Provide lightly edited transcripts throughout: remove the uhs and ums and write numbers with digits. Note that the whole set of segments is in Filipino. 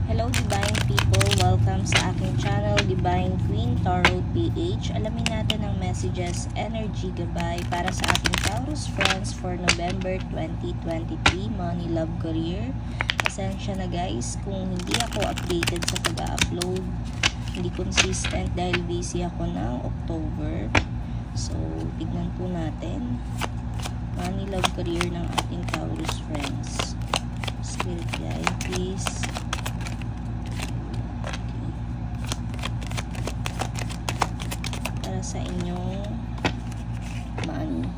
Hello Divine People! Welcome sa aking channel, Divine Queen Tarot PH. Alamin natin ang messages, energy, gabay para sa ating Taurus friends for November 2023, money, love, career. Pasensya na guys kung hindi ako updated sa pag-upload. Hindi consistent dahil busy ako ng October. So, tignan po natin. Money, love, career ng ating Taurus friends. Spirit guide, please. Sa inyong money.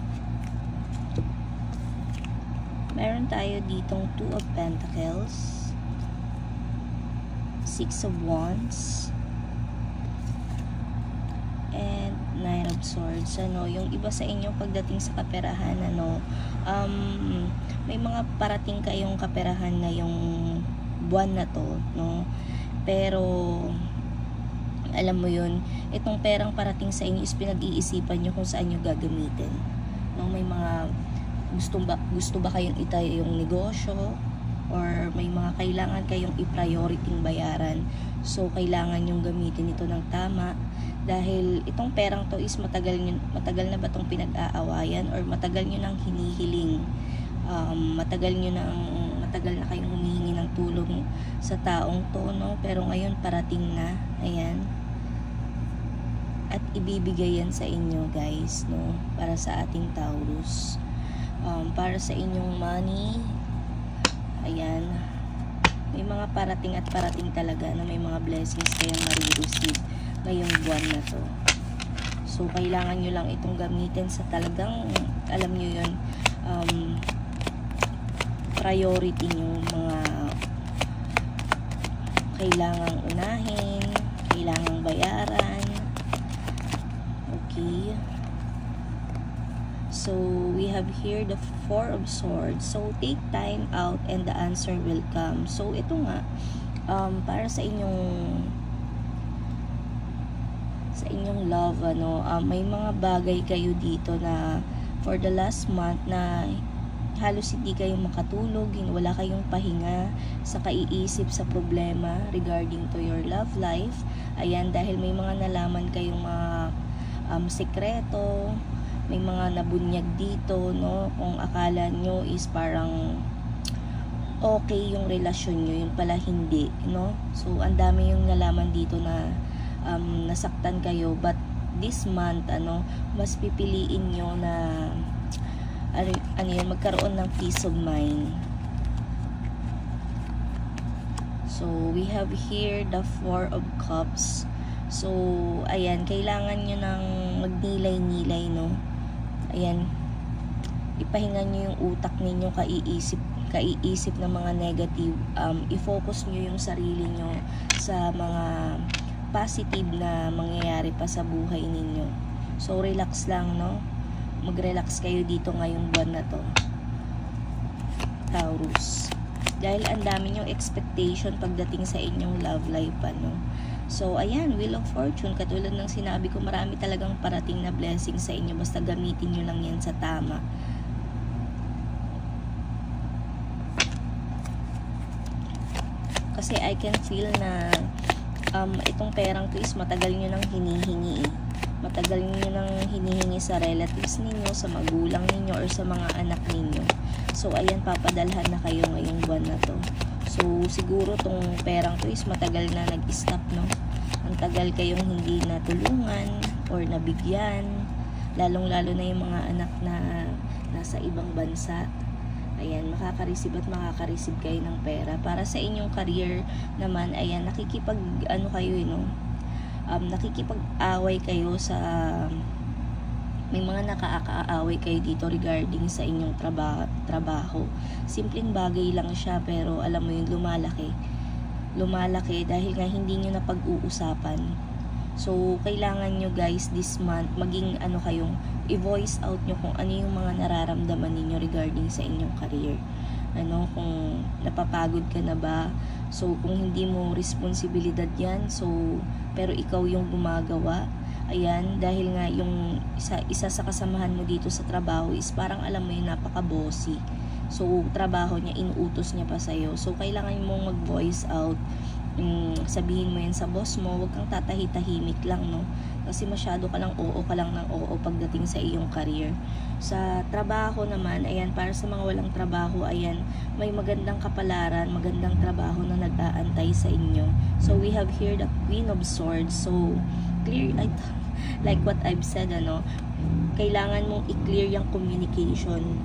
Meron tayo ditong 2 of Pentacles, 6 of Wands, and 9 of Swords. Yung iba sa inyo pagdating sa kaperahan, may mga parating kayong kaperahan na yung buwan na to, no? Pero alam mo yun, itong perang parating sa inyo is pinag-iisipan nyo kung saan nyo gagamitin. No, may mga gusto ba kayong itayo yung negosyo, or may mga kailangan kayong i-priorityng bayaran. So, kailangan nyong gamitin ito ng tama. Dahil itong perang to is matagal na ba itong pinag-aawayan, or matagal nyo nang hinihiling. Matagal na kayong humihingi ng tulong sa taong to, no? Pero ngayon parating na. Ayan. At ibibigay yan sa inyo guys, no? Para sa ating Taurus. Para sa inyong money. Ayan. May mga parating at parating talaga na may mga blessings kayong marireceive ngayong buwan na to. So, kailangan nyo lang itong gamitin sa talagang, alam nyo yun, priority nyo, mga kailangang unahin, kailangang bayaran. Okay. So, we have here the 4 of Swords. So, take time out and the answer will come. So, ito nga, para sa inyong love, may mga bagay kayo dito na for the last month na halos hindi kayong makatulog, wala kayong pahinga sa kaiisip sa problema regarding to your love life. Ayan, dahil may mga nalaman kayong mga sekreto, may mga nabunyag dito, no? Kung akala nyo is parang okay yung relasyon nyo, yun pala hindi, no? So, ang dami yung nalaman dito na nasaktan kayo, but this month, mas pipiliin nyo na magkaroon ng peace of mind. So, we have here the 4 of Cups. So, ayan, kailangan nyo ng magnilay-nilay, no? Ayan, ipahinga nyo yung utak ninyo, kaiisip ng mga negative. I-focus nyo yung sarili nyo sa mga positive na mangyayari pa sa buhay ninyo. So, relax lang, no? Mag-relax kayo dito ngayong buwan na to, Taurus. Dahil ang dami nyong expectation pagdating sa inyong love life, So, ayan, Wheel of Fortune. Katulad ng sinabi ko, marami talagang parating na blessing sa inyo. Basta gamitin nyo lang yan sa tama. Kasi I can feel na itong perang to is matagal nyo nang hinihingi eh. Matagal nyo nang hinihingi sa relatives ninyo, sa magulang ninyo, or sa mga anak ninyo. So, ayan, papadalhan na kayo ngayong buwan na to. So, siguro tong perang to is matagal na nag-stop, no? Ang tagal kayong hindi natulungan or nabigyan. Lalong-lalo na yung mga anak na nasa ibang bansa. Ayan, makaka-receive kayo ng pera. Para sa inyong career naman, ayan, nakikipag-away kayo sa, may mga nakaka-away kayo dito regarding sa inyong trabaho. Simpleng bagay lang siya, pero alam mo yun, lumalaki dahil nga hindi nyo na pag-uusapan. So, kailangan nyo guys this month maging kayong i-voice out nyo kung ano yung mga nararamdaman ninyo regarding sa inyong career. Kung napapagod ka na ba, so kung hindi mo responsibilidad yan, so pero ikaw yung gumagawa, ayan, dahil nga yung isa sa kasamahan mo dito sa trabaho is parang alam mo yung napaka-bossy. So, trabaho niya, inuutos niya pa sa'yo. So, kailangan mong mag-voice out sabihin mo yan sa boss mo, huwag kang tatahi-tahimik lang, no? Kasi masyado ka lang oo ka lang ng oo pagdating sa iyong career. Sa trabaho naman, ayan, para sa mga walang trabaho, ayan, may magandang kapalaran, magandang trabaho na nag-aantay sa inyo. So, we have here the Queen of Swords. So, clear, like what I've said, ano, kailangan mong i-clear yung communication.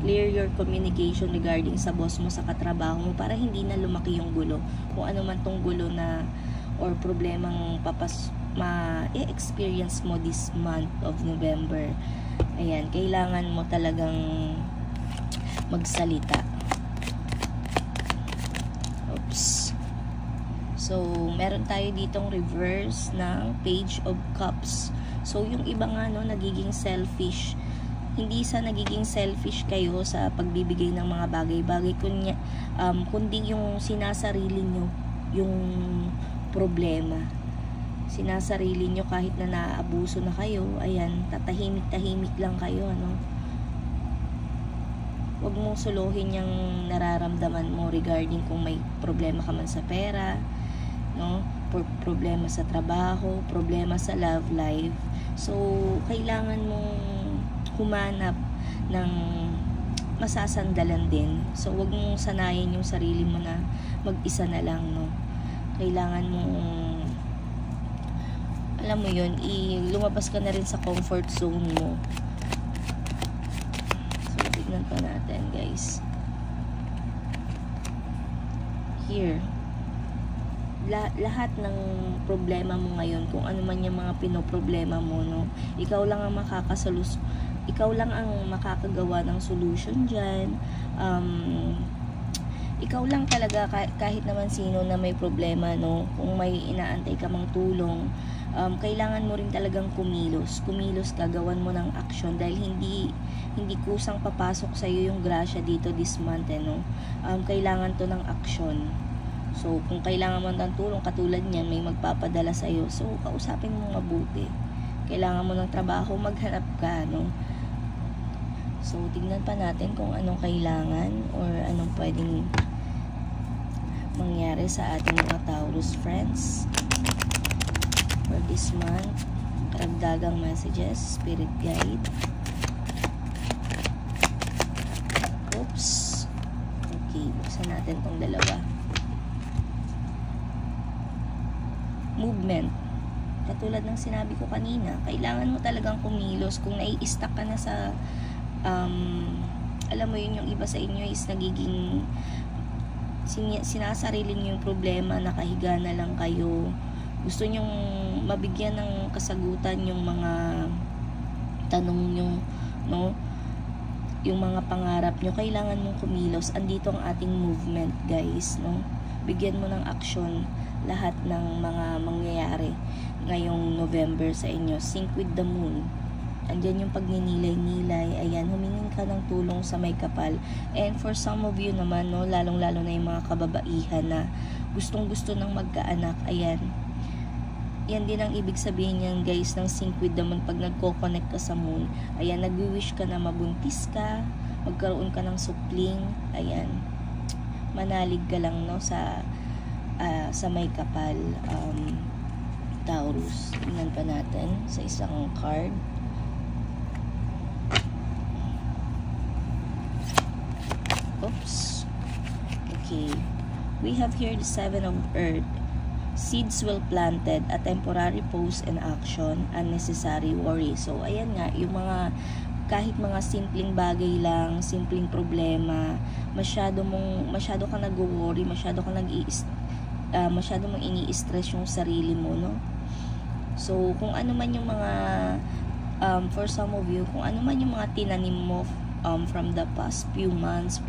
Clear your communication regarding sa boss mo, sa katrabaho mo, para hindi na lumaki yung gulo. Kung ano man tong gulo na or problemang ma-experience mo this month of November. Ayan, kailangan mo talagang magsalita. Oops. So, meron tayo ditong reverse ng Page of Cups. So, yung iba nga, no, nagiging selfish. Hindi sa nagiging selfish kayo sa pagbibigay ng mga bagay-bagay, kundi yung sinasarili nyo yung problema. Sinasarili nyo kahit na naaabuso na kayo, ayan, tatahimik-tahimik lang kayo, ano. Huwag mong suluhin yung nararamdaman mo regarding kung may problema ka man sa pera, no, problema sa trabaho, problema sa love life. So, kailangan mong humanap ng masasandalan din. So, huwag mong sanayin yung sarili mo na mag-isa na lang, no. Kailangan mong, alam mo yun, lumabas ka na rin sa comfort zone mo. So, tignan pa natin, guys. Here. Lahat ng problema mo ngayon, kung ano man yung mga pinoproblema mo, no, ikaw lang ang ikaw lang ang makakagawa ng solution dyan. Ikaw lang talaga, kahit naman sino na may problema, no, kung may inaantay ka mang tulong, kailangan mo rin talagang kumilos ka, gawan mo ng action, dahil hindi kusang papasok sa iyo yung grasya dito this month, no. Kailangan to ng action. So, kung kailangan mo ng tulong, katulad niyan, may magpapadala sa iyo, so kausapin mo mabuti. Kailangan mo ng trabaho, maghanap ka, no. So, tignan pa natin kung anong kailangan or anong pwedeng mangyari sa ating mga Taurus friends for this month. Karagdagang messages, spirit guide. Oops. Okay, buksan natin tong dalawa. Movement. Katulad ng sinabi ko kanina, kailangan mo talagang kumilos. Kung nai-stuck ka na sa alam mo yun, yung iba sa inyo is nagiging sinasarili nyo yung problema, nakahiga na lang kayo, gusto nyong mabigyan ng kasagutan yung mga tanong nyo, no, yung mga pangarap nyo, kailangan mong kumilos. Andito ang ating movement, guys, no. Bigyan mo ng action lahat ng mga mangyayari ngayong November sa inyo. Sync with the moon. Andyan yung pagninilay-nilay. Ayan, humingin ka ng tulong sa may kapal. And for some of you naman, no, lalong-lalo na yung mga kababaihan na gustong-gusto ng magkaanak. Ayan. Yan din ang ibig sabihin niyan, guys, ng sync with the moon. Pag nagko-connect ka sa moon, ayan, nag-wish ka na mabuntis ka, magkaroon ka ng supling. Ayan. Manalig ka lang, no, sa may kapal. Taurus. Tingnan pa natin sa isang card. Oops. Okay. We have here the Seven of Earth. Seeds well planted, a temporary pause in action, unnecessary worry. So, ayan nga, yung mga, kahit mga simpleng bagay lang, simpleng problema, masyado kang nag-worry, masyado mong ini-stress yung sarili mo, no? So, kung ano man yung mga, for some of you, kung ano man yung mga tinanim mo, from the past few months,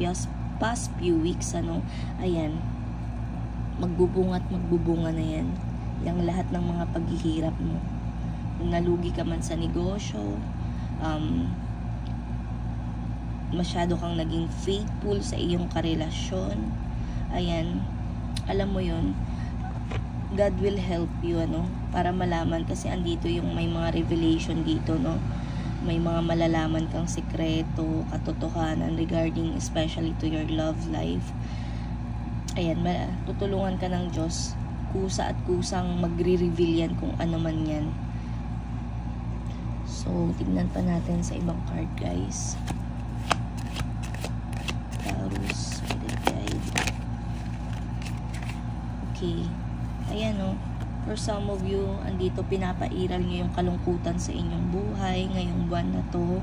past few weeks, ano, ayan, magbubunga na yan. Yung lahat ng mga paghihirap mo. Kung nalugi ka man sa negosyo, masyado kang naging faithful sa iyong karelasyon, ayan, alam mo yun, God will help you, ano, para malaman, kasi andito yung may mga revelation dito, no. May mga malalaman kang sekreto, katotohanan regarding especially to your love life. ayan, tutulungan ka ng Diyos. Kusa at kusang magre-reveal yan kung ano man yan. So, tignan pa natin sa ibang card, guys. Taurus, Spirit Guide. Okay. Ayan, no. For some of you, andito pinapairal nyo yung kalungkutan sa inyong buhay ngayong buwan na to.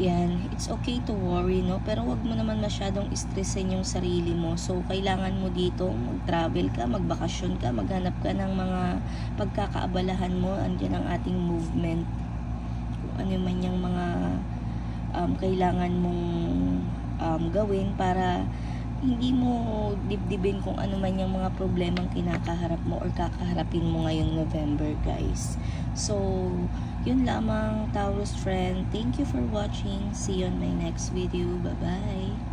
Yan, it's okay to worry, no? Pero wag mo naman masyadong stressin yung sarili mo. So, kailangan mo dito, mag-travel ka, magbakasyon ka, maghanap ka ng mga pagkakaabalahan mo. Andiyan ang ating movement. Kung ano man yung mga kailangan mong gawin para hindi mo dibdibin kung ano man yung mga problemang kinakaharap mo or kakaharapin mo ngayong November, guys. So, yun lamang, Taurus friend. Thank you for watching. See you on my next video. Bye-bye.